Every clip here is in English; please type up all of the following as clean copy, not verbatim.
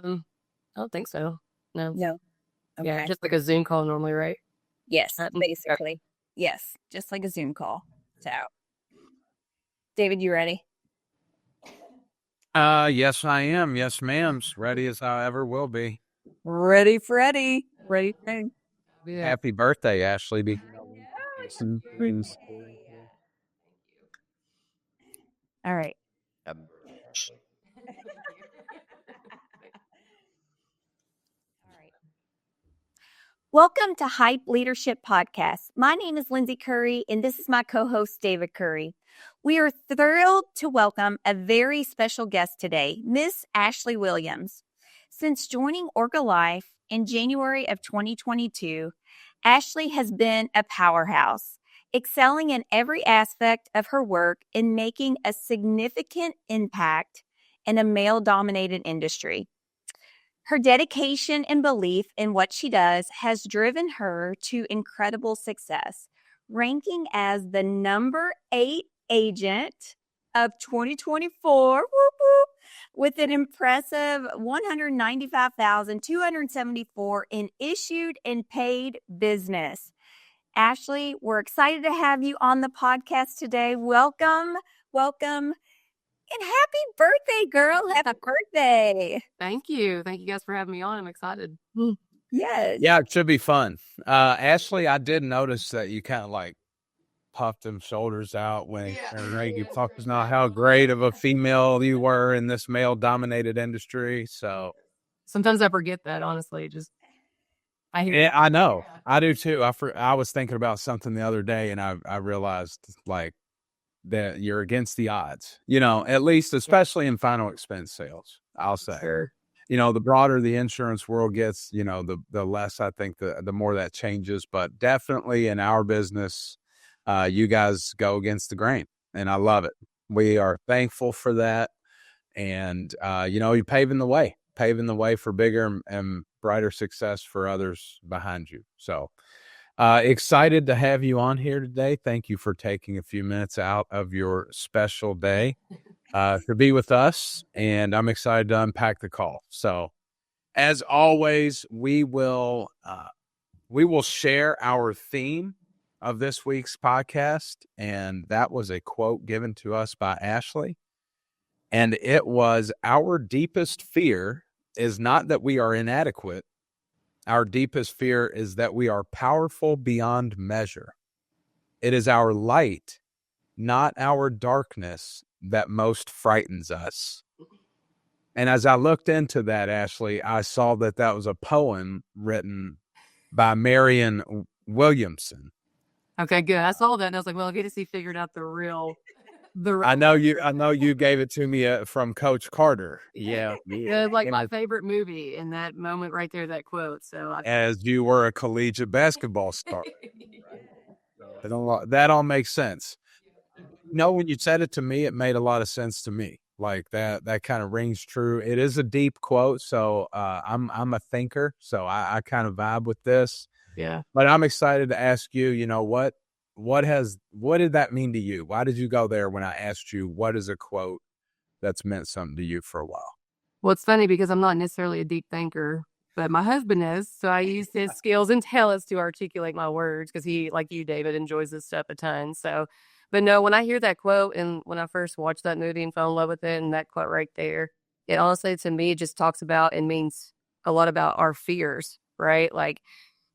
I don't think so. No. No. Okay. Yeah, just like a Zoom call normally, right? Yes, basically. Yes, just like a Zoom call. So, David, you ready? Yes, I am. Yes, ma'am. Ready as I ever will be. Ready, Freddy. Ready. Yeah. Happy birthday, Ashley. All right. Welcome to HIPE Leadership Podcast. My name is Lindsey Curry, and this is my co-host, David Curry. We are thrilled to welcome a very special guest today, Miss Ashley Williams. Since joining Orca Life in January of 2022, Ashley has been a powerhouse, excelling in every aspect of her work and making a significant impact in a male-dominated industry. Her dedication and belief in what she does has driven her to incredible success, ranking as the number 8 agent of 2024 with an impressive 195,274 in issued and paid business. Ashley, we're excited to have you on the podcast today. Welcome. And happy birthday, girl. Happy birthday. Thank you. Thank you guys for having me on. I'm excited. Yes. Yeah, it should be fun. Ashley, I did notice that you kind of like puffed them shoulders out when you talked about how great of a female you were in this male-dominated industry. So sometimes I forget that, honestly. I know. I do too. I was thinking about something the other day, and I realized like that you're against the odds, at least, especially in final expense sales, I'll say. Sure. The broader the insurance world gets, the less I think the more that changes. But definitely in our business, you guys go against the grain, and I love it. We are thankful for that. And, you're paving the way for bigger and brighter success for others behind you. So, excited to have you on here today. Thank you for taking a few minutes out of your special day to be with us, and I'm excited to unpack the call. So, as always, we will share our theme of this week's podcast, and that was a quote given to us by Ashley, and it was, "Our deepest fear is not that we are inadequate. Our deepest fear is that we are powerful beyond measure. It is our light, not our darkness, that most frightens us." And as I looked into that, Ashley, I saw that was a poem written by Marion Williamson. Okay, good. I saw that and I was like, well, I guess he figured out the real. I know you gave it to me from Coach Carter. Yeah. It's like my favorite movie in that moment right there, that quote. So as you were a collegiate basketball star. That all makes sense. When you said it to me, it made a lot of sense to me. Like that kind of rings true. It is a deep quote. So I'm a thinker. So I kind of vibe with this. Yeah. But I'm excited to ask you, what did that mean to you? Why did you go there when I asked you what is a quote that's meant something to you for a while? Well, it's funny because I'm not necessarily a deep thinker, but my husband is. So I use his skills and talents to articulate my words because he, like you, David, enjoys this stuff a ton. So, but no, when I hear that quote and when I first watched that movie and fell in love with it and that quote right there, it honestly, to me, just talks about and means a lot about our fears, right? Like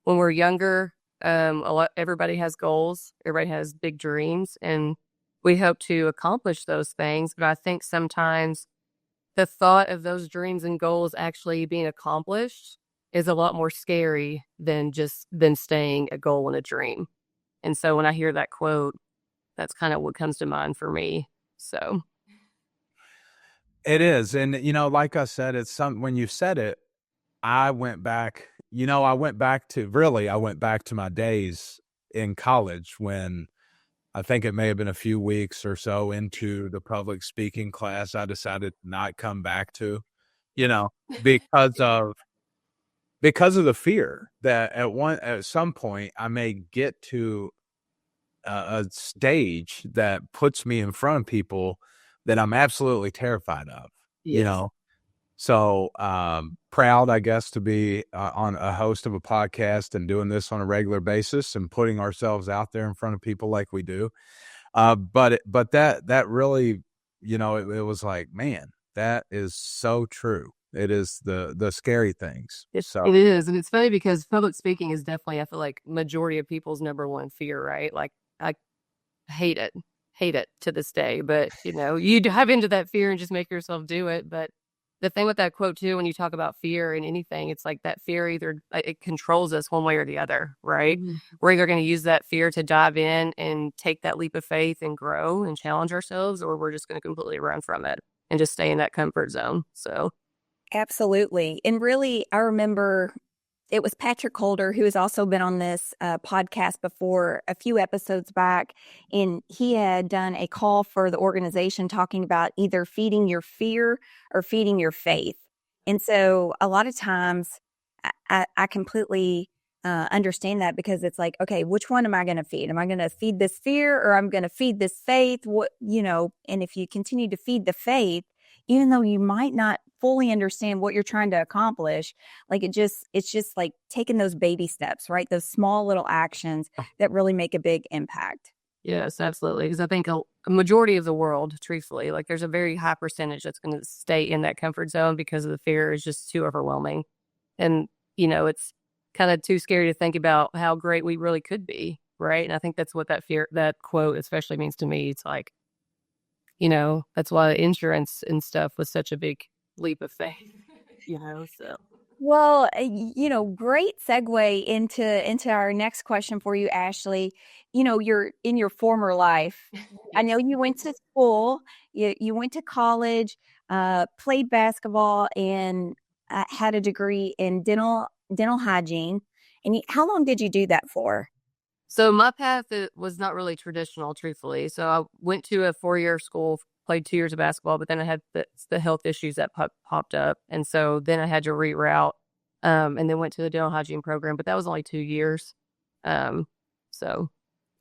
when we're younger, everybody has goals, everybody has big dreams, and we hope to accomplish those things. But I think sometimes the thought of those dreams and goals actually being accomplished is a lot more scary than staying a goal and a dream. And so when I hear that quote, that's kind of what comes to mind for me. So it is. And, like I said, when you said it, I went back to my days in college when I think it may have been a few weeks or so into the public speaking class I decided to not come back to, because of the fear that at some point I may get to a stage that puts me in front of people that I'm absolutely terrified of, Yes. So proud, I guess, to be on a host of a podcast and doing this on a regular basis and putting ourselves out there in front of people like we do. But that really, it was like, man, that is so true. It is the scary things. It So is, and it's funny because public speaking is definitely, I feel like, majority of people's number one fear, right? Like, I hate it to this day, but, you dive into that fear and just make yourself do it. But the thing with that quote too, when you talk about fear and anything, it's like that fear either it controls us one way or the other, right? Mhm. We're either going to use that fear to dive in and take that leap of faith and grow and challenge ourselves, or we're just going to completely run from it and just stay in that comfort zone. So Absolutely. And really, I remember it was Patrick Holder, who has also been on this podcast before a few episodes back. And he had done a call for the organization talking about either feeding your fear or feeding your faith. And so a lot of times I completely understand that, because it's like, okay, which one am I going to feed? Am I going to feed this fear, or I'm going to feed this faith? And if you continue to feed the faith, even though you might not fully understand what you're trying to accomplish, like it's just like taking those baby steps, right? Those small little actions that really make a big impact. yes, absolutely. Because I think a majority of the world, truthfully, like there's a very high percentage that's going to stay in that comfort zone because of the fear is just too overwhelming. And, it's kind of too scary to think about how great we really could be. Right. And I think that's what that quote especially means to me. It's like, that's why insurance and stuff was such a big leap of faith, so. Well, great segue into our next question for you, Ashley. You're in your former life. I know you went to school, you went to college, played basketball, and had a degree in dental hygiene. And how long did you do that for? So my path was not really traditional, truthfully. So I went to a 4-year school, played 2 years of basketball, but then I had the health issues that popped up. And so then I had to reroute, and then went to the dental hygiene program, but that was only 2 years. So.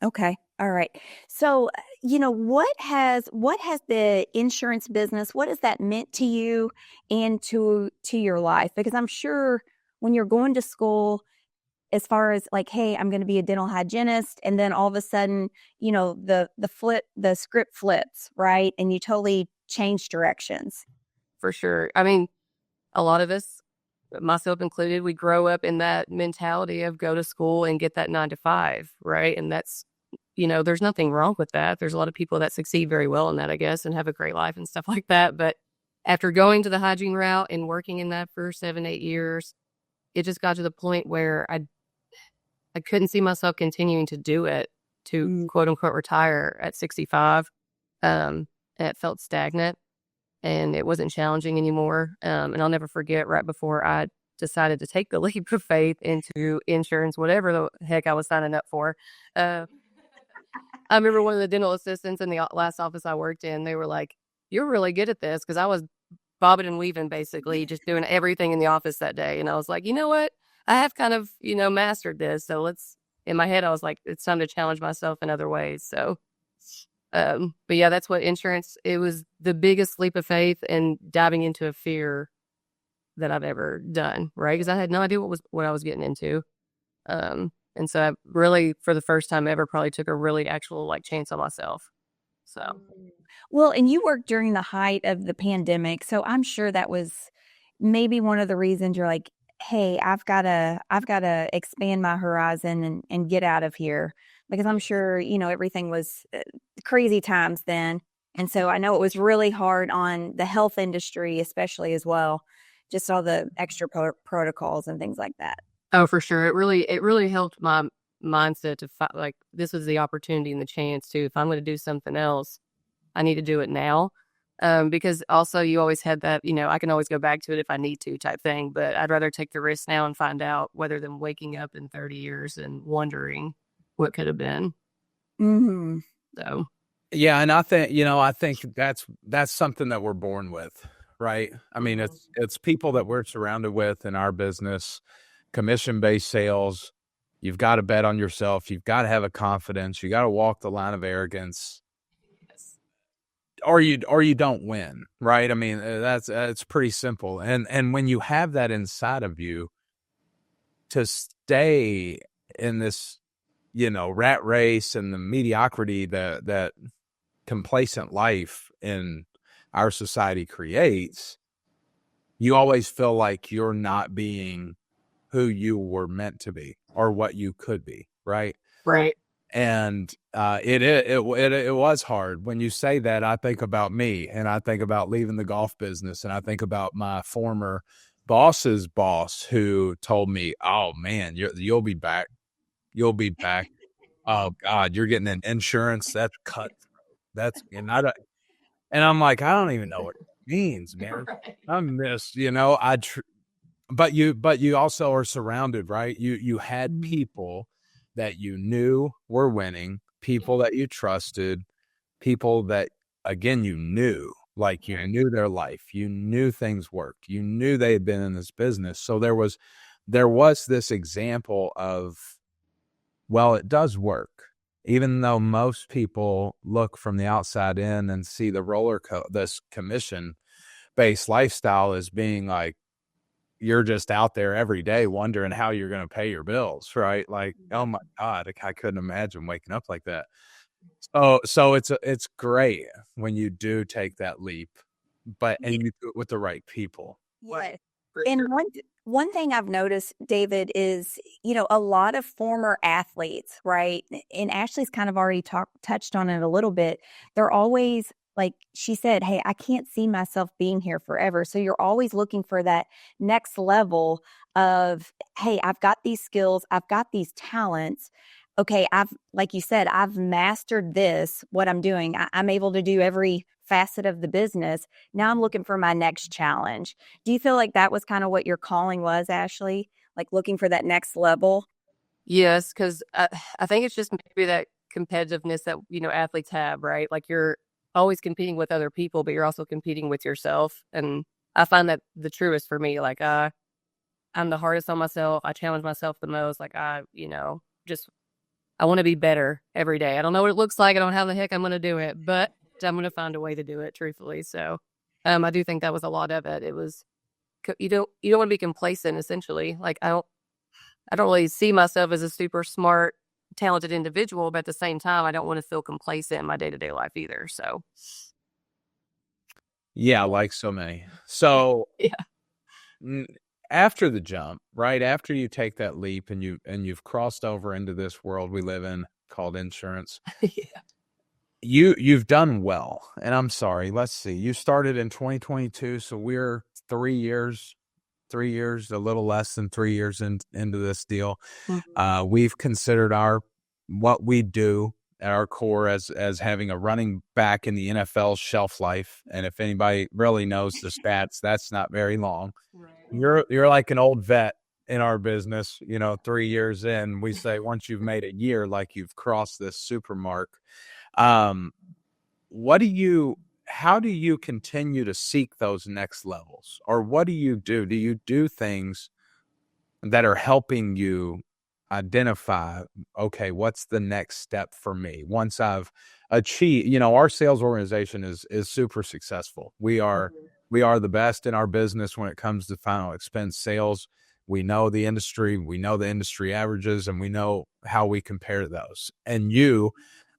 Okay. All right. So, what has the insurance business, what has that meant to you and to your life? Because I'm sure when you're going to school, as far as like, hey, I'm going to be a dental hygienist, and then all of a sudden, the script flips, right? And you totally change directions. For sure. I mean, a lot of us, myself included, we grow up in that mentality of go to school and get that 9 to 5, right? And that's, there's nothing wrong with that. There's a lot of people that succeed very well in that, I guess, and have a great life and stuff like that. But after going to the hygiene route and working in that for 7, 8 years, it just got to the point where I couldn't see myself continuing to do it to quote unquote retire at 65. It felt stagnant and it wasn't challenging anymore. And I'll never forget, right before I decided to take the leap of faith into insurance, whatever the heck I was signing up for. I remember one of the dental assistants in the last office I worked in, they were like, "You're really good at this." Cause I was bobbing and weaving, basically just doing everything in the office that day. And I was like, you know what? I have kind of, mastered this. So in my head, I was like, it's time to challenge myself in other ways. So, but yeah, that's what insurance, it was the biggest leap of faith and diving into a fear that I've ever done. Right. Cause I had no idea what I was getting into. And so I really, for the first time ever, probably took a really actual chance on myself. So. Well, and you worked during the height of the pandemic, so I'm sure that was maybe one of the reasons you're like, "Hey, I've gotta expand my horizon and get out of here," because I'm sure, everything was crazy times then. And so I know it was really hard on the health industry, especially as well, just all the extra protocols and things like that. Oh, for sure. It really helped my mindset to this was the opportunity and the chance to, if I'm going to do something else, I need to do it now. Because also you always had that, I can always go back to it if I need to type thing, but I'd rather take the risk now and find out rather than waking up in 30 years and wondering what could have been. Mm-hmm. So. yeah, and I think that's something that we're born with, right? I mean, it's people that we're surrounded with in our business, commission-based sales. You've got to bet on yourself. You've got to have a confidence. You got to walk the line of arrogance. Yes. or you don't win, right? I mean, that's pretty simple. And when you have that inside of you, to stay in this, rat race and the mediocrity that complacent life in our society creates, you always feel like you're not being who you were meant to be or what you could be, right? Right. And it was hard. When you say that, I think about me, and I think about leaving the golf business, and I think about my former boss's boss who told me, "Oh man, you'll be back. You'll be back. Oh God, you're getting an insurance that's cut. That's and I don't." And I'm like, I don't even know what it means, man. Right. I miss, but you also are surrounded, right? You had people that you knew were winning, people that you trusted, people that, again, you knew, like you knew their life, you knew things worked, you knew they had been in this business. So there was this example of, well, it does work. Even though most people look from the outside in and see the this commission-based lifestyle as being like, you're just out there every day wondering how you're going to pay your bills, right? Like, oh my God, I couldn't imagine waking up like that. So it's great when you do take that leap, and you do it with the right people. Yes. And one thing I've noticed, David, is, a lot of former athletes, right? And Ashley's kind of already touched on it a little bit. They're always, like she said, hey, I can't see myself being here forever. So you're always looking for that next level of, hey, I've got these skills, I've got these talents. Okay, like you said, I've mastered what I'm doing. I'm able to do every facet of the business. Now I'm looking for my next challenge. Do you feel like that was kind of what your calling was, Ashley? Like looking for that next level? Yes, because I think it's just maybe that competitiveness that, athletes have, right? Like you're always competing with other people, but you're also competing with yourself. And I find that the truest for me. Like I'm the hardest on myself. I challenge myself the most. Like I want to be better every day. I don't know what it looks like. I don't know how the heck I'm going to do it, but I'm going to find a way to do it, truthfully. So I do think that was a lot of it. It was, you don't want to be complacent, essentially. Like I don't really see myself as a super smart, talented individual, but at the same time, I don't want to feel complacent in my day-to-day life either. So Yeah, like so many. So yeah. After the jump, right after you take that leap and you've crossed over into this world we live in called insurance, Yeah. you've done well. And I'm sorry, let's see. You started in 2022, so we're 3 years, a little less than 3 years into this deal. Mm-hmm. We've considered what we do at our core as having a running back in the NFL shelf life. And if anybody really knows the stats, that's not very long. Right. You're like an old vet in our business, 3 years in. We say once you've made a year, like you've crossed this super mark. How do you continue to seek those next levels? Or what do you do? Do you do things that are helping you identify, okay, what's the next step for me once I've achieved? Our sales organization is super successful. We are the best in our business when it comes to final expense sales. We know the industry averages, and we know how we compare those. And you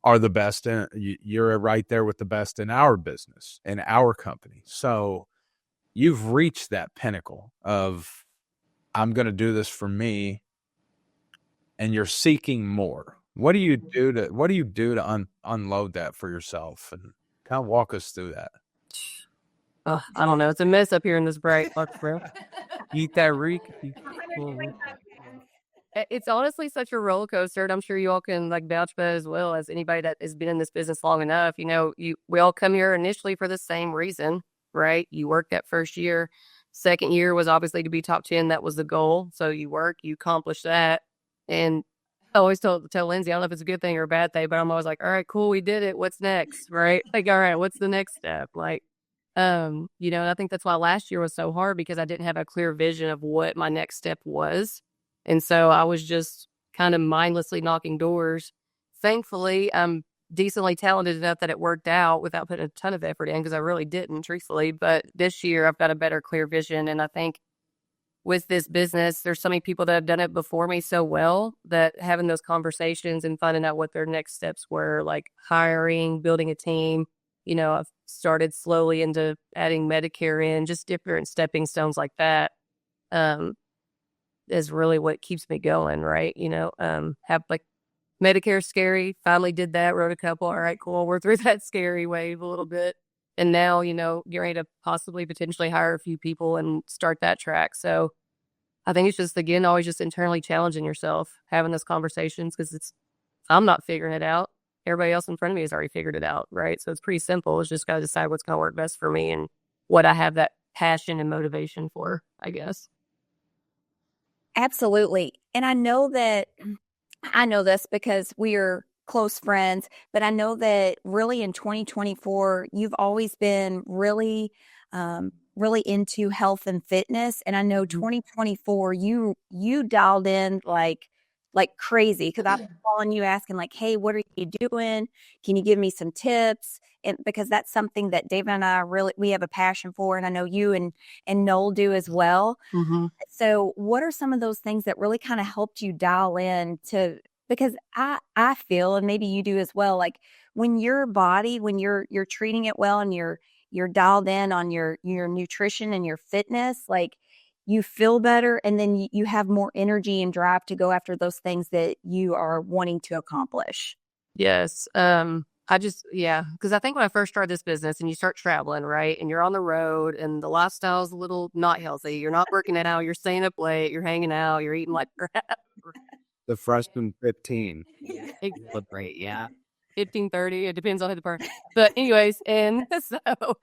are the best you're right there with the best in our business, in our company. So you've reached that pinnacle of, I'm going to do this for me, and you're seeking more. What do you do to unload that for yourself, and kind of walk us through that? I don't know. It's a mess up here in this bright Foxborough. Eat that reek. It's honestly such a roller coaster, and I'm sure you all can vouch for that as well as anybody that has been in this business long enough. We all come here initially for the same reason, right? You work that first year. Second year was obviously to be top 10. That was the goal. So you accomplish that. And I always tell Lindsey, I don't know if it's a good thing or a bad thing, but I'm always like, all right, cool, we did it. What's next? Right? All right, what's the next step? And I think that's why last year was so hard, because I didn't have a clear vision of what my next step was. And so I was just kind of mindlessly knocking doors. Thankfully, I'm decently talented enough that it worked out without putting a ton of effort in, because I really didn't, truthfully. But this year I've got a better, clear vision. And I think with this business, there's so many people that have done it before me so well that having those conversations and finding out what their next steps were, like hiring, building a team, I've started slowly into adding Medicare in, just different stepping stones like that, is really what keeps me going, right? Have like Medicare scary, finally did that, wrote a couple. All right, cool. We're through that scary wave a little bit. And now, you're ready to possibly potentially hire a few people and start that track. So I think it's just, again, always just internally challenging yourself, having those conversations, because I'm not figuring it out. Everybody else in front of me has already figured it out, right? So it's pretty simple. It's just got to decide what's going to work best for me and what I have that passion and motivation for, I guess. Absolutely. And I know this because we are close friends, but I know that really in 2024, you've always been really, really into health and fitness. And I know 2024, you dialed in like crazy, because I've been calling you asking like, hey, what are you doing? Can you give me some tips? And because that's something that David and I we have a passion for. And I know you and Noel do as well. Mm-hmm. So what are some of those things that really kind of helped you dial in to, because I feel, and maybe you do as well, like when your body, when you're treating it well and you're dialed in on your nutrition and your fitness, like you feel better, and then you have more energy and drive to go after those things that you are wanting to accomplish. Yes. Because I think when I first started this business and you start traveling, right, and you're on the road and the lifestyle is a little not healthy, you're not working it out, you're staying up late, you're hanging out, you're eating like crap. The freshman 15. Great, yeah. 15:30, it depends on who the person. But anyways, and so,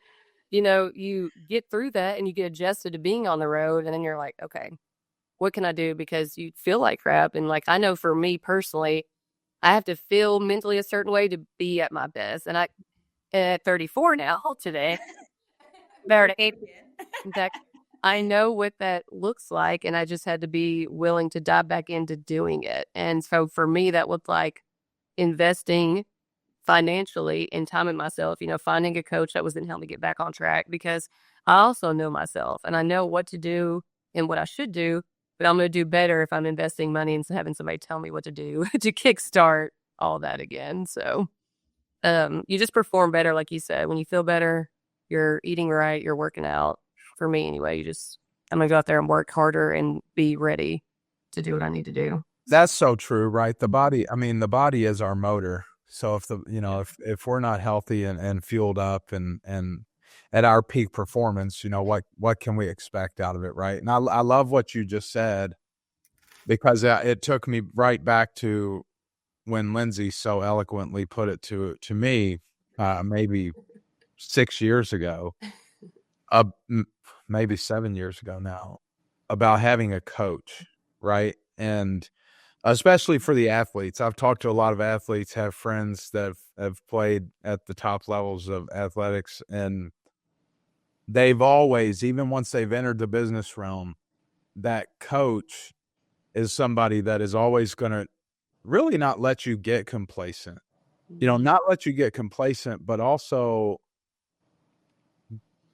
you get through that and you get adjusted to being on the road, and then you're like, okay, what can I do? Because you feel like crap. And like, I know for me personally, I have to feel mentally a certain way to be at my best. And at 34 now, today, better to 8. In fact, I know what that looks like, and I just had to be willing to dive back into doing it. And so for me, that looked like investing financially in time in myself, finding a coach that was going to help me get back on track, because I also know myself and I know what to do and what I should do, but I'm going to do better if I'm investing money and having somebody tell me what to do to kickstart all that again. So you just perform better, like you said. When you feel better, you're eating right, you're working out. For me anyway, I'm going to go out there and work harder and be ready to do what I need to do. That's so true, right? The body is our motor. So if we're not healthy and fueled up and at our peak performance, what can we expect out of it, right? And I love what you just said, because it took me right back to when Lindsey so eloquently put it to me, maybe 6 years ago, maybe 7 years ago now, about having a coach, right? And especially for the athletes. I've talked to a lot of athletes, have friends that have played at the top levels of athletics, and they've always, even once they've entered the business realm, that coach is somebody that is always going to really not let you get complacent. Not let you get complacent, but also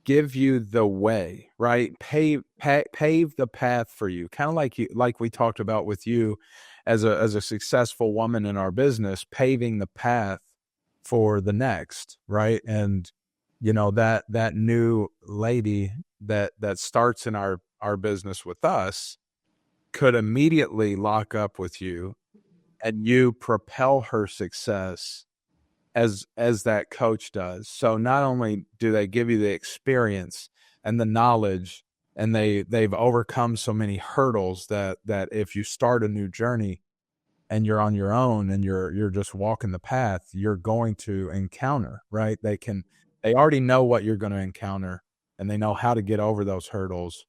give you the way, right? Pave the path for you. Kind of like we talked about with you as a successful woman in our business, paving the path for the next, right? And that new lady that starts in our business with us could immediately lock up with you, and you propel her success as that coach does. So not only do they give you the experience and the knowledge, and they've overcome so many hurdles that if you start a new journey and you're on your own and you're just walking the path, you're going to encounter, right? They already know what you're going to encounter, and they know how to get over those hurdles.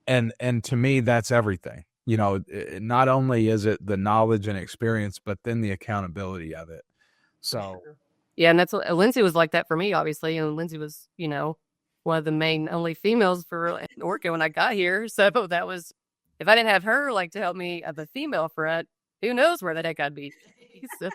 And to me, that's everything. Not only is it the knowledge and experience, but then the accountability of it. So, yeah, and that's what Lindsey was like that for me, obviously. And Lindsey was, one of the main only females for Orca when I got here. So that was, if I didn't have her to help me at the female front, who knows where the heck I'd be. So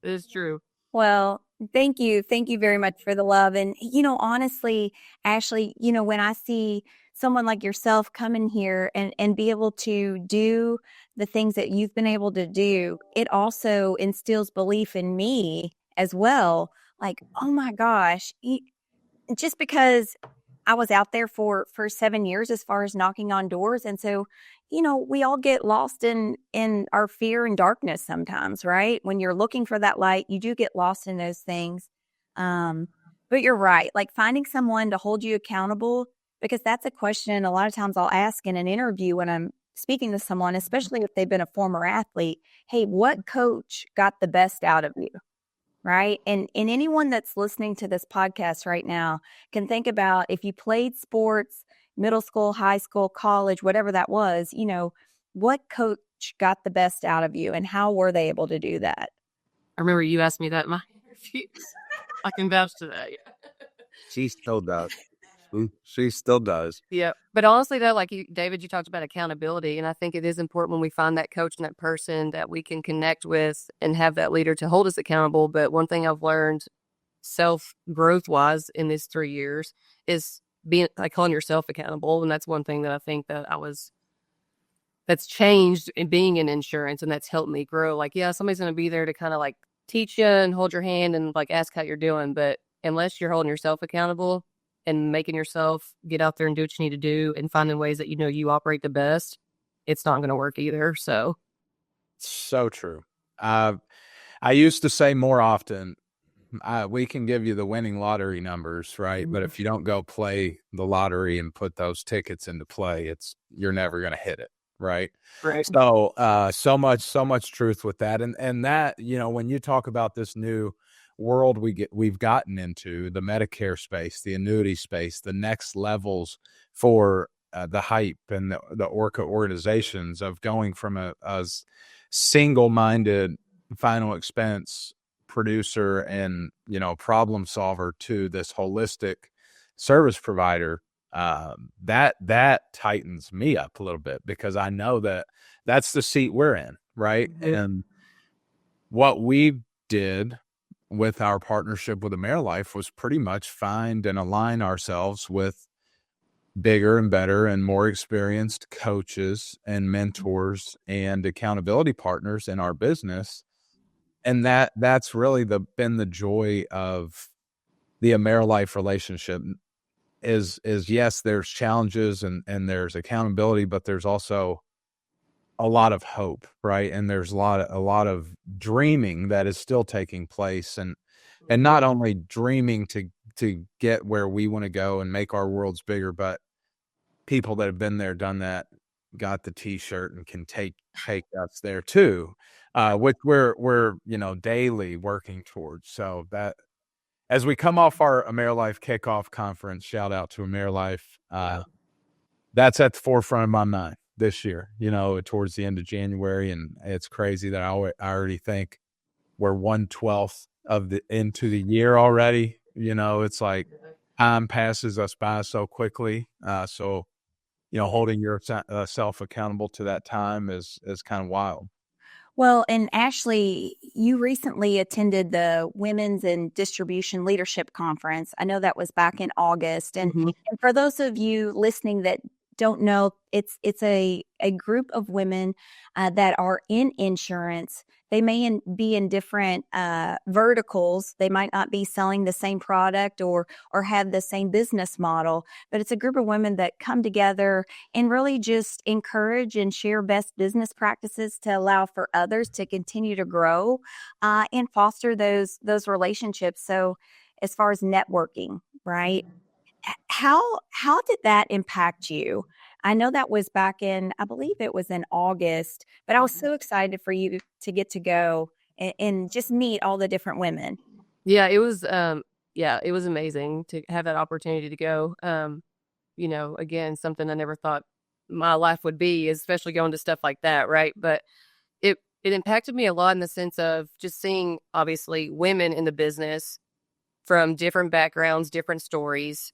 It is true. Well, thank you. Thank you very much for the love. And, honestly, Ashley, when I see someone like yourself come in here and be able to do the things that you've been able to do, it also instills belief in me as well. Like, oh my gosh, just because I was out there for 7 years as far as knocking on doors. And so, we all get lost in our fear and darkness sometimes, right? When you're looking for that light, you do get lost in those things. Um, but you're right. Like finding someone to hold you accountable, because that's a question a lot of times I'll ask in an interview when I'm speaking to someone, especially if they've been a former athlete. Hey, what coach got the best out of you? Right. And anyone that's listening to this podcast right now can think about if you played sports, middle school, high school, college, whatever that was, what coach got the best out of you and how were they able to do that? I remember you asked me that in my interviews. I can vouch to that. Yeah. She still does. She still does. Yeah. But honestly, though, like David, you talked about accountability. And I think it is important when we find that coach and that person that we can connect with and have that leader to hold us accountable. But one thing I've learned self growth wise in these 3 years is being like holding yourself accountable. And that's one thing that I think that that's changed in being in insurance and that's helped me grow. Like, yeah, somebody's going to be there to kind of like teach you and hold your hand and like ask how you're doing. But unless you're holding yourself accountable and making yourself get out there and do what you need to do and finding ways that you operate the best, it's not going to work either. So true. I used to say more often, we can give you the winning lottery numbers, right? But if you don't go play the lottery and put those tickets into play, you're never going to hit it, right? Right. So, so much truth with that, and that when you talk about this new world we've gotten into, the Medicare space, the annuity space, the next levels for the HIPE and the ORCA organizations of going from a single-minded final expense producer and problem solver to this holistic service provider, that tightens me up a little bit because I know that that's the seat we're in, right? Mm-hmm. And what we did with our partnership with AmeriLife was pretty much find and align ourselves with bigger and better and more experienced coaches and mentors and accountability partners in our business. And that's really been the joy of the AmeriLife relationship is yes, there's challenges and there's accountability, but there's also a lot of hope, right? And there's a lot of dreaming that is still taking place, and not only dreaming to get where we want to go and make our worlds bigger, but people that have been there, done that, got the T-shirt and can take us there too, which we're daily working towards. So that as we come off our AmeriLife kickoff conference, shout out to AmeriLife, that's at the forefront of my mind this year, towards the end of January. And it's crazy that I already think we're 1/12 into the year already. It's like time passes us by so quickly. So, holding yourself accountable to that time is kind of wild. Well, and Ashley, you recently attended the Women's in Distribution Leadership Conference. I know that was back in August. And, and for those of you listening that don't know, it's a group of women that are in insurance. They may be in different verticals. They might not be selling the same product or have the same business model, but it's a group of women that come together and really just encourage and share best business practices to allow for others to continue to grow and foster those relationships. So as far as networking, right? How did that impact you? I know that was back in, I believe it was in August, but I was so excited for you to get to go and just meet all the different women. Yeah, it was it was amazing to have that opportunity to go. Again, something I never thought my life would be, especially going to stuff like that, right? But it impacted me a lot in the sense of just seeing obviously women in the business from different backgrounds, different stories,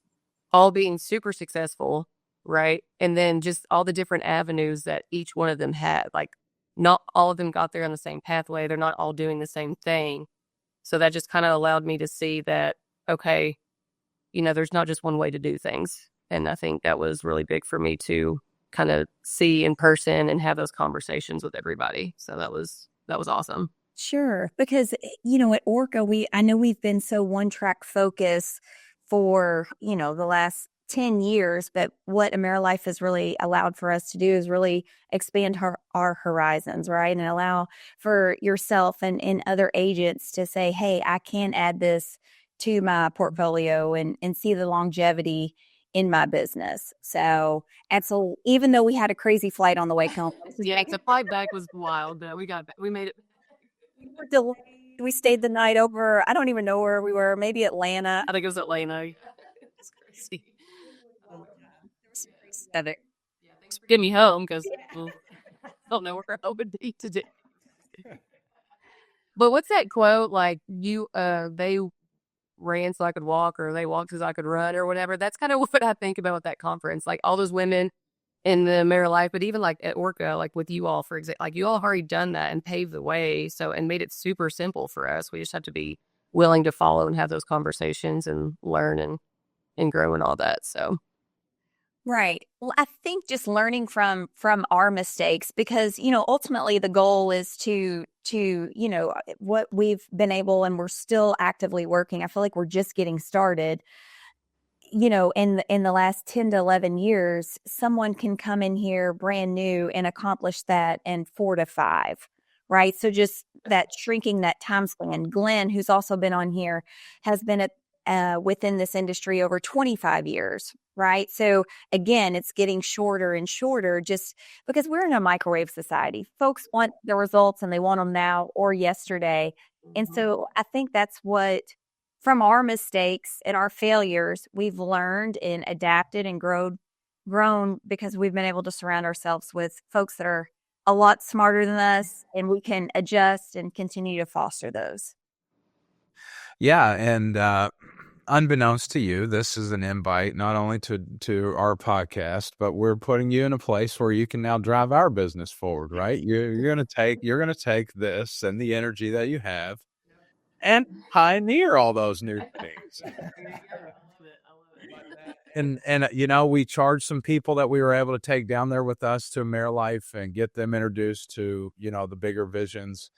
all being super successful, right? And then just all the different avenues that each one of them had. Like, not all of them got there on the same pathway. They're not all doing the same thing, So that just kind of allowed me to see that, okay, there's not just one way to do things. And I think that was really big for me to kind of see in person and have those conversations with everybody. So that was awesome. Sure. Because, at Orca, I know we've been so one track focus for, the last 10 years, but what AmeriLife has really allowed for us to do is really expand our horizons, right? And allow for yourself and other agents to say, hey, I can add this to my portfolio and see the longevity in my business. So absolutely, even though we had a crazy flight on the way home. Yeah, the flight back was wild. We made it. We were delayed. We stayed the night over. I don't even know where we were. Maybe Atlanta. I think it was Atlanta. It's crazy. Thanks for getting me home because I don't know where I would be to do. But what's that quote? Like they ran so I could walk, or they walked so I could run, or whatever. That's kind of what I think about with that conference. Like all those women in the AmeriLife, but even like at Orca, like with you all, for example, like you all have already done that and paved the way. So, and made it super simple for us. We just have to be willing to follow and have those conversations and learn and grow and all that. So. Right. Well, I think just learning from our mistakes, because, ultimately the goal is to, what we've been able, and we're still actively working. I feel like we're just getting started. In the last 10 to 11 years, someone can come in here brand new and accomplish that in 4 to 5, right? So just that shrinking that time span. Glenn, who's also been on here, has been within this industry over 25 years, right? So again, it's getting shorter and shorter just because we're in a microwave society. Folks want the results and they want them now or yesterday. And so I think that's what, from our mistakes and our failures, we've learned and adapted and grown because we've been able to surround ourselves with folks that are a lot smarter than us, and we can adjust and continue to foster those. Yeah. And unbeknownst to you, this is an invite not only to our podcast, but we're putting you in a place where you can now drive our business forward, right? You're going to take this and the energy that you have and pioneer all those new things. And we charged some people that we were able to take down there with us to AmeriLife and get them introduced to, the bigger visions,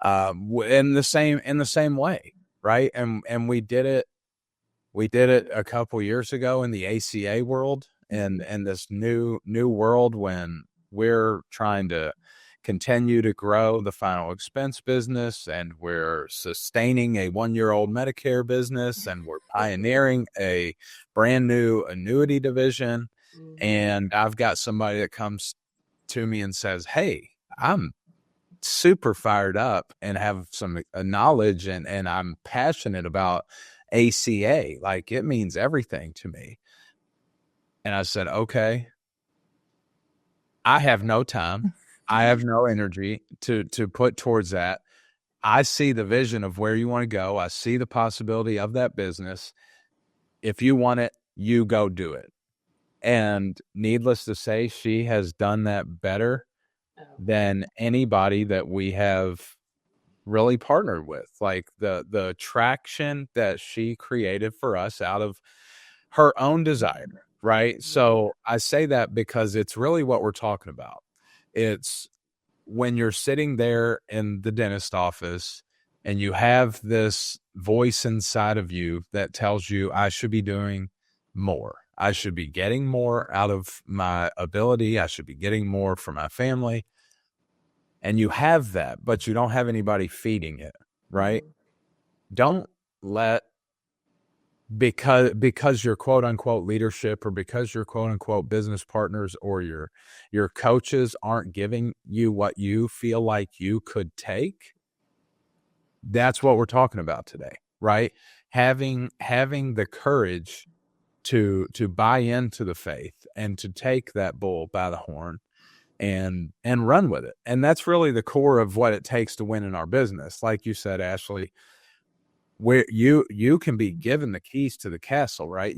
in the same way. Right. And we did it a couple years ago in the ACA world, and this new world when we're trying to continue to grow the final expense business, and we're sustaining a 1-year-old Medicare business, and we're pioneering a brand new annuity division. And I've got somebody that comes to me and says, hey, I'm super fired up and have some knowledge and I'm passionate about ACA. Like, it means everything to me. And I said, okay, I have no time. I have no energy to put towards that. I see the vision of where you want to go. I see the possibility of that business. If you want it, you go do it. And needless to say, she has done that better than anybody that we have really partnered with. Like the traction that she created for us out of her own desire, right? So I say that because it's really what we're talking about. It's when you're sitting there in the dentist office and you have this voice inside of you that tells you, I should be doing more. I should be getting more out of my ability. I should be getting more for my family. And you have that, but you don't have anybody feeding it, right? Don't let, because your quote unquote leadership, or because your quote unquote business partners or your coaches aren't giving you what you feel like you could take. That's what we're talking about today, right? Having the courage to buy into the faith and to take that bull by the horn and run with it. And that's really the core of what it takes to win in our business. Like you said, Ashley, where you can be given the keys to the castle, right?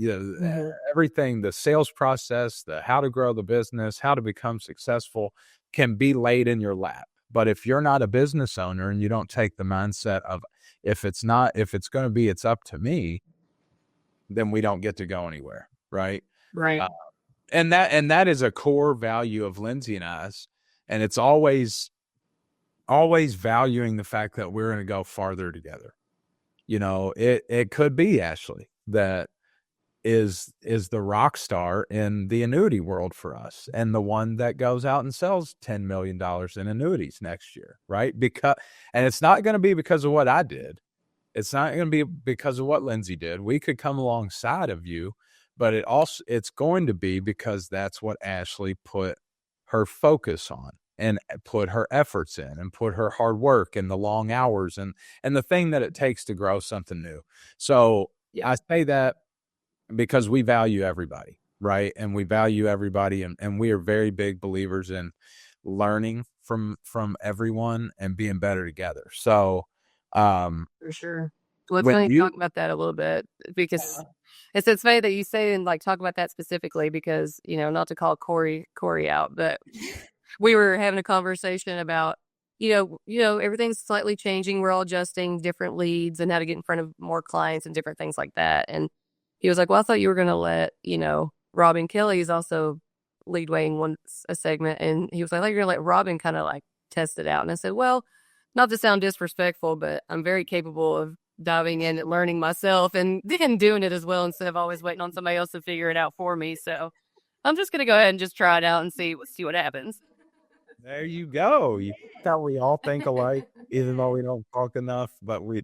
Everything, the sales process, the how to grow the business, how to become successful can be laid in your lap. But if you're not a business owner and you don't take the mindset of, if it's going to be, it's up to me, then we don't get to go anywhere. Right. Right. And that is a core value of Lindsey and I's. And it's always valuing the fact that we're going to go farther together. It could be Ashley that is the rock star in the annuity world for us, and the one that goes out and sells $10 million in annuities next year. Right. And it's not going to be because of what I did. It's not going to be because of what Lindsey did. We could come alongside of you, but it's going to be because that's what Ashley put her focus on, and put her efforts in, and put her hard work and the long hours and the thing that it takes to grow something new. So I say that because we value everybody, right? And we value everybody, and we are very big believers in learning from everyone and being better together. So for sure. Let's talk about that a little bit, because it's funny that you say and like talk about that specifically, because not to call Corey out, but we were having a conversation about everything's slightly changing. We're all adjusting different leads and how to get in front of more clients and different things like that. And he was like, well, I thought you were going to let Robin Kelly's also lead weighing a segment, and he was like, you're going to let Robin kind of like test it out. And I said, well, not to sound disrespectful, but I'm very capable of diving in and learning myself and then doing it as well, instead of always waiting on somebody else to figure it out for me. So I'm just going to go ahead and just try it out and see what happens. There you go. You thought we all think alike, even though we don't talk enough, but we're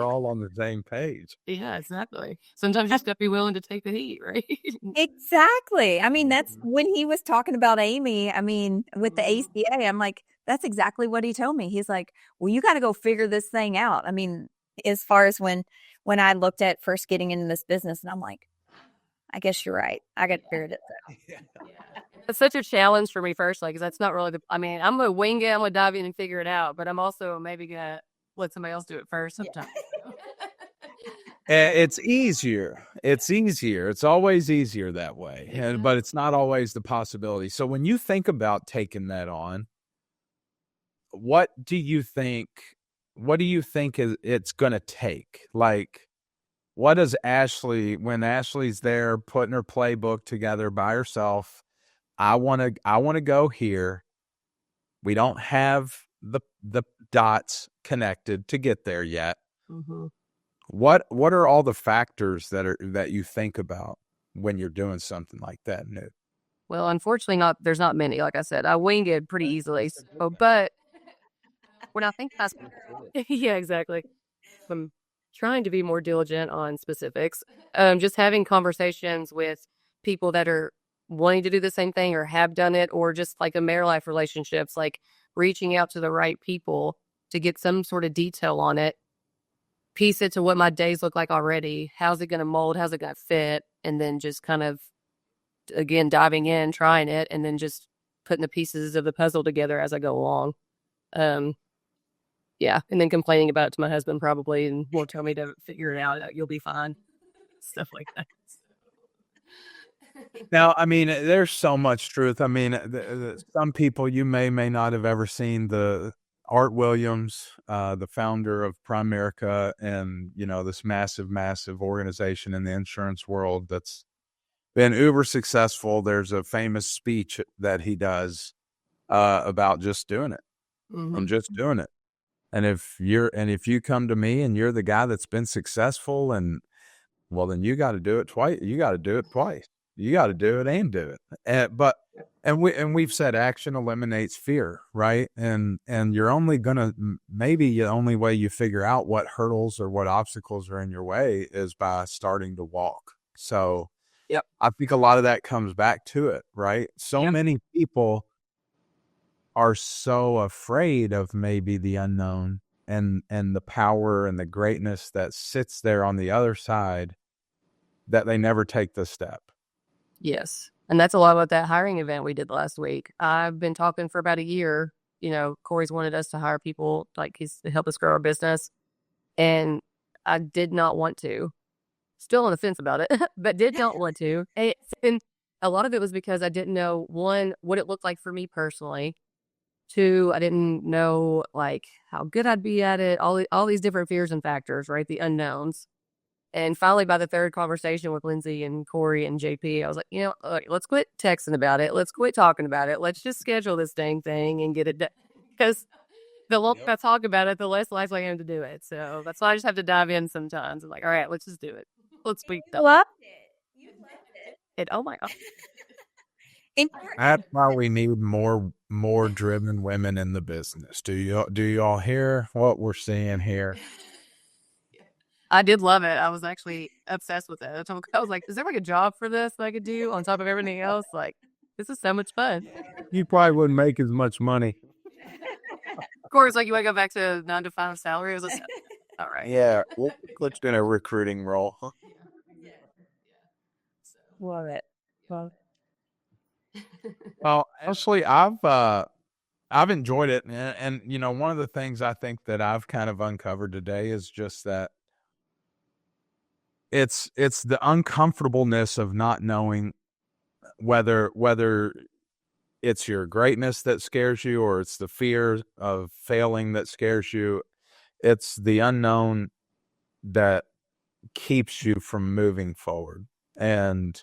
all on the same page. Yeah, exactly. Sometimes you just have to be willing to take the heat, right? Exactly. I mean, that's when he was talking about Amy. I mean, with the ACA, I'm like, that's exactly what he told me. He's like, well, you got to go figure this thing out. I mean, as far as when I looked at first getting into this business, and I'm like, I guess you're right. I got to figure it out. Yeah. It's such a challenge for me personally, because that's not really I'm going to wing it, I'm going to dive in and figure it out, but I'm also maybe going to let somebody else do it first sometimes. It's easier. It's always easier that way, but it's not always the possibility. So when you think about taking that on, what do you think it's going to take? Like, what does when Ashley's there putting her playbook together by herself, I want to go here. We don't have the dots connected to get there yet. Mm-hmm. What are all the factors that you think about when you're doing something like that new? Well, unfortunately, there's not many. Like I said, I wing it pretty easily. So, but when I think yeah, exactly. I'm trying to be more diligent on specifics. Just having conversations with people that are wanting to do the same thing or have done it, or just like a marriage life relationships, like reaching out to the right people to get some sort of detail on it, piece it to what my days look like already. How's it going to mold? How's it going to fit? And then just kind of, again, diving in, trying it, and then just putting the pieces of the puzzle together as I go along. Yeah. And then complaining about it to my husband probably, and he'll tell me to figure it out. You'll be fine. Stuff like that. Now, there's so much truth. Some people you may not have ever seen the Art Williams, the founder of Primerica, and this massive organization in the insurance world that's been uber successful. There's a famous speech that he does about just doing it. Mm-hmm. I'm just doing it. And if you come to me and you're the guy that's been successful, and well, then you got to do it twice. You got to do it twice. You got to do it and do it. We've said action eliminates fear, right? And you're only gonna, maybe the only way you figure out what hurdles or what obstacles are in your way is by starting to walk. So, yep, I think a lot of that comes back to it, right? So many people are so afraid of maybe the unknown and the power and the greatness that sits there on the other side, that they never take the step. Yes. And that's a lot about that hiring event we did last week. I've been talking for about a year. Corey's wanted us to hire people to help us grow our business. And I did not want to. Still on the fence about it, but did not want to. And a lot of it was because I didn't know, one, what it looked like for me personally. Two, I didn't know like how good I'd be at it. All these different fears and factors, right? The unknowns. And finally, by the third conversation with Lindsey and Corey and JP, I was like, let's quit texting about it. Let's quit talking about it. Let's just schedule this dang thing and get it done. Because the longer I talk about it, the less likely I am to do it. So that's why I just have to dive in sometimes. I'm like, all right, let's just do it. Let's speak. Loved it. You loved it. Oh my God. That's why we need more driven women in the business. Do y'all hear what we're seeing here? I did love it. I was actually obsessed with it. I was like, is there like a job for this that I could do on top of everything else? Like, this is so much fun. You probably wouldn't make as much money. Of course, like you want to go back to 9 to 5 salary. It was like, all right. Yeah, let's do a recruiting role. Huh? Love it. Love it. Well, actually, I've enjoyed it, and one of the things I think that I've kind of uncovered today is just that it's the uncomfortableness of not knowing whether it's your greatness that scares you or it's the fear of failing that scares you. It's the unknown that keeps you from moving forward. And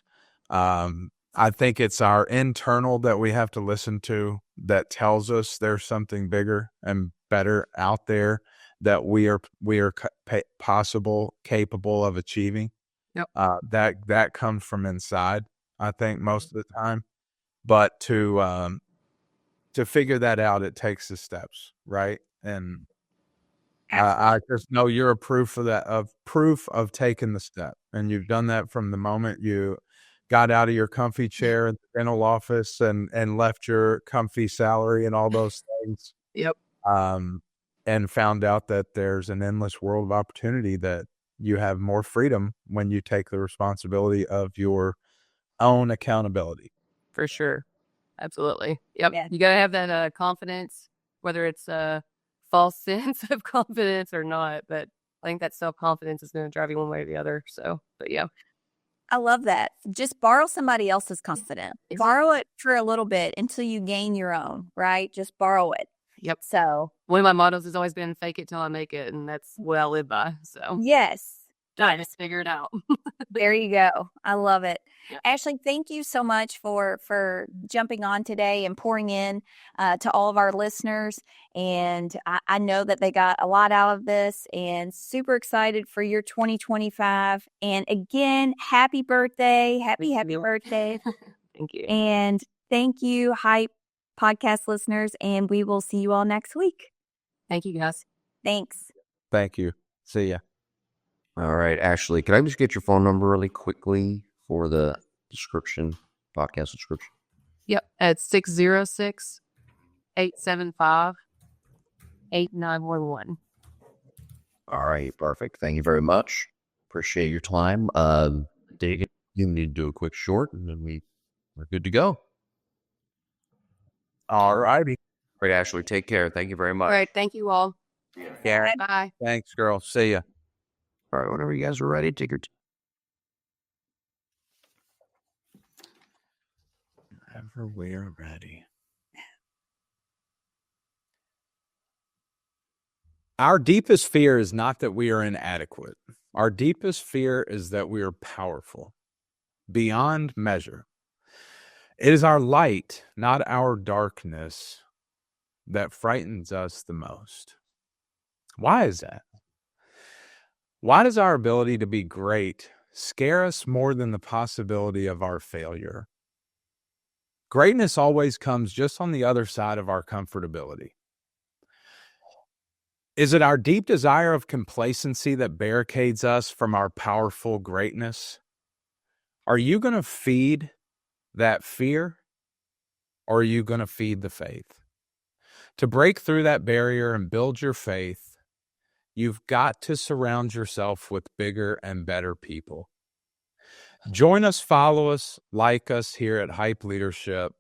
I think it's our internal that we have to listen to that tells us there's something bigger and better out there that we are capable of achieving. Yep. That comes from inside, I think, most of the time. But to figure that out, it takes the steps, right? And I just know you're a proof of that, proof of taking the step, and you've done that from the moment you got out of your comfy chair in the dental office and left your comfy salary and all those things. Yep. And found out that there's an endless world of opportunity, that you have more freedom when you take the responsibility of your own accountability. For sure. Absolutely. Yep. Yeah. You got to have that confidence, whether it's a false sense of confidence or not. But I think that self-confidence is going to drive you one way or the other. So, but yeah. I love that. Just borrow somebody else's confidence. Exactly. Borrow it for a little bit until you gain your own, right? Just borrow it. Yep. So one of my mottos has always been fake it till I make it. And that's what I live by. So yes. I just figure it out. There you go. I love it. Yeah. Ashley, thank you so much for jumping on today and pouring in to all of our listeners. And I know that they got a lot out of this, and super excited for your 2025. And again, happy birthday. Happy birthday. Thank you. And thank you, HIPE podcast listeners. And we will see you all next week. Thank you, guys. Thanks. Thank you. See ya. All right, Ashley, can I just get your phone number really quickly for the podcast description? Yep. It's 606-875-8911. All right, perfect. Thank you very much. Appreciate your time. David, you need to do a quick short, and then we're good to go. All righty. All right, Ashley, take care. Thank you very much. All right. Thank you all. Yeah. Bye. Thanks, girl. See ya. All right, whenever you guys are ready, take your time. Whenever we're ready. Our deepest fear is not that we are inadequate. Our deepest fear is that we are powerful, beyond measure. It is our light, not our darkness, that frightens us the most. Why is that? Why does our ability to be great scare us more than the possibility of our failure? Greatness always comes just on the other side of our comfortability. Is it our deep desire of complacency that barricades us from our powerful greatness? Are you going to feed that fear, or are you going to feed the faith? To break through that barrier and build your faith, you've got to surround yourself with bigger and better people. Join us, follow us, like us here at HIPE Leadership.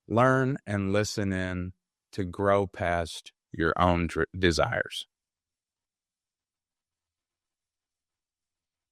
Learn and listen in to grow past your own desires.